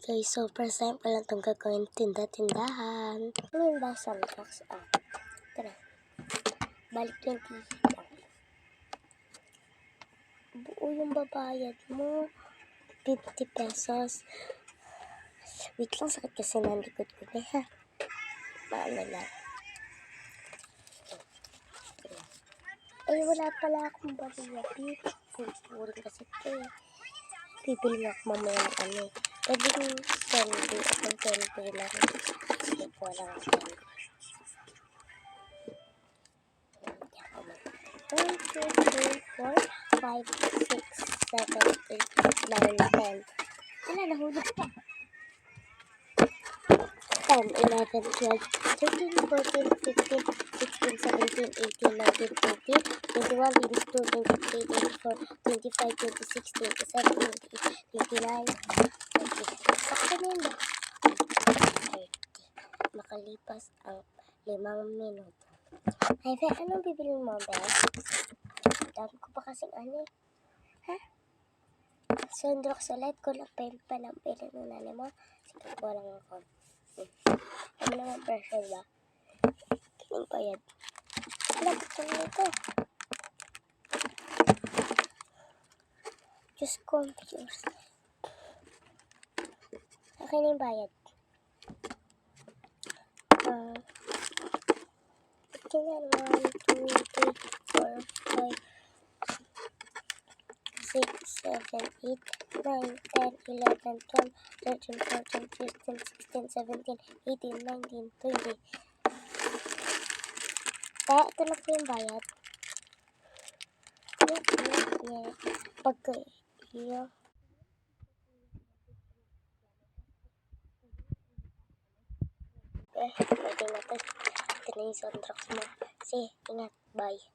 guys, so first time ko lang itong gagawin tinda-tindahan. Ano yung ba sa box? Ito na. Balik 20 lang. Buo yung babayad mo. 50 pesos. Wait lang, sakit kasi nalikod ko na ha. Paano lang. Ay, wala pala akong bariyabi. Puro kasi ito eh. Bibili nga ako mamaya ng ano eh. Pwede yung candy. Akong candy lang. Kasi po lang ang candy. 1, 2, 3, 4, 5, 6, 7, 8, 9, 10. Wala, nahulog pa. 10, 11, 12, 13, 14, 15, 16, 17, 18, 19, 20, 21, 22, 23, 24, 25, 26, 27, 28, 29, 30. Sakto na yun. 30. Makalipas ang 5 minuto. Ay, Fe, anong bibili mo, Be? Dami ko pa kasing ano eh. Ha? Sundrox ulit ko lang pa yung panampili ng nanay mo. Sige ko lang ako. Ano naman pressure ba? Kining pa yan. Alam ko nito. Just confused. Akin yung bayad. Tingnan, 1, 2, 3, 4, 5, 6, 7, 8, 9, 10, 11, 12, 13, 14, 15, 16, 17, 18, 19, 20. Kaya ito na po yung bayad. Pagka iyo. Pwede na ito. Ito na yung soundtracks mo. Sige, ingat. Bye.